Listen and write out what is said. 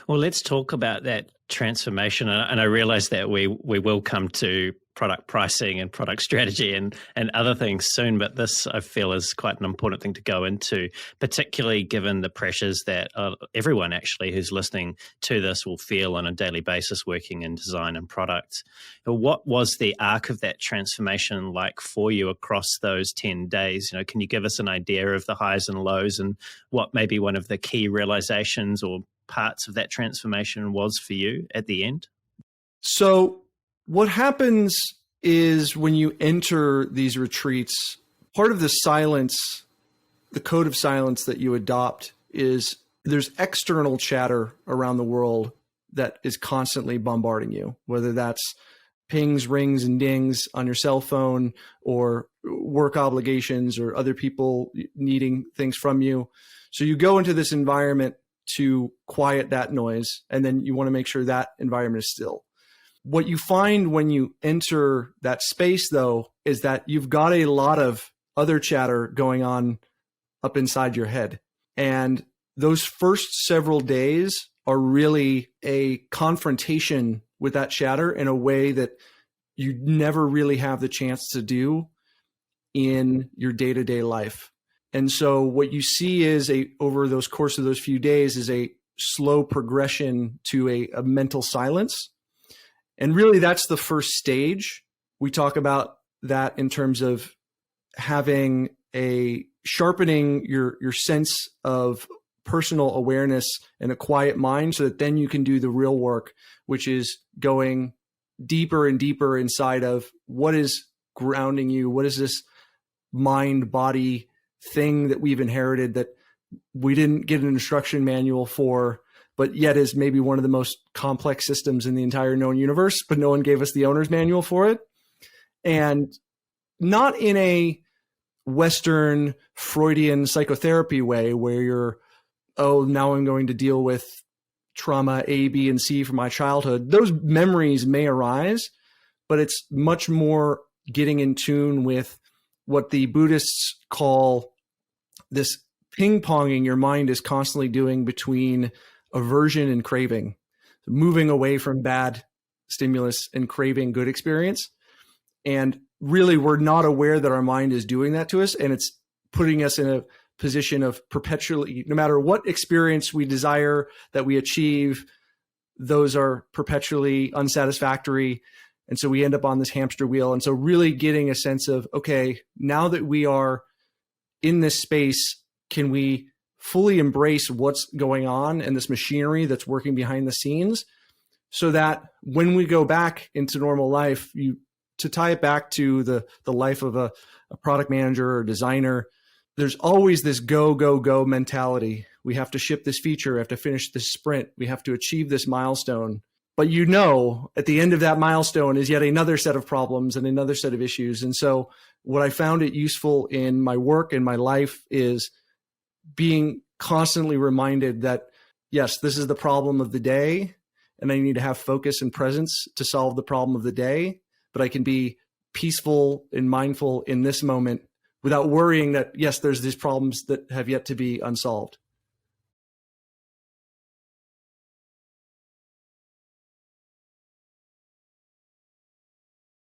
Well, let's talk about that transformation. And I realize that we will come to product pricing and product strategy and other things soon, but this I feel is quite an important thing to go into, particularly given the pressures that everyone actually who's listening to this will feel on a daily basis working in design and product. What was the arc of that transformation like for you across those 10 days? Can you give us an idea of the highs and lows and what maybe one of the key realizations or parts of that transformation was for you at the end? So what happens is when you enter these retreats, part of the silence, the code of silence that you adopt is there's external chatter around the world that is constantly bombarding you, whether that's pings, rings, and dings on your cell phone or work obligations or other people needing things from you. So you go into this environment to quiet that noise, and then you want to make sure that environment is still. What you find when you enter that space, though, is that you've got a lot of other chatter going on up inside your head. And those first several days are really a confrontation with that chatter in a way that you never really have the chance to do in your day-to-day life. And so what you see is over those course of those few days is a slow progression to a mental silence. And really that's the first stage. We talk about that in terms of having sharpening your sense of personal awareness and a quiet mind so that then you can do the real work, which is going deeper and deeper inside of what is grounding you. What is this mind body thing that we've inherited that we didn't get an instruction manual for, but yet is maybe one of the most complex systems in the entire known universe, but no one gave us the owner's manual for it. And not in a Western Freudian psychotherapy way where you're, now I'm going to deal with trauma A, B, and C from my childhood. Those memories may arise, but it's much more getting in tune with what the Buddhists call this ping-ponging your mind is constantly doing between aversion and craving, moving away from bad stimulus and craving good experience. And really, we're not aware that our mind is doing that to us. And it's putting us in a position of perpetually, no matter what experience we desire that we achieve, those are perpetually unsatisfactory. And so we end up on this hamster wheel. And so really getting a sense of, okay, now that we are in this space, can we fully embrace what's going on and this machinery that's working behind the scenes so that when we go back into normal life, to tie it back to the life of a product manager or designer, there's always this go, go, go mentality. We have to ship this feature. We have to finish this sprint. We have to achieve this milestone. But at the end of that milestone is yet another set of problems and another set of issues. And so what I found it useful in my work and my life is being constantly reminded that, yes, this is the problem of the day, and I need to have focus and presence to solve the problem of the day, but I can be peaceful and mindful in this moment without worrying that, yes, there's these problems that have yet to be unsolved.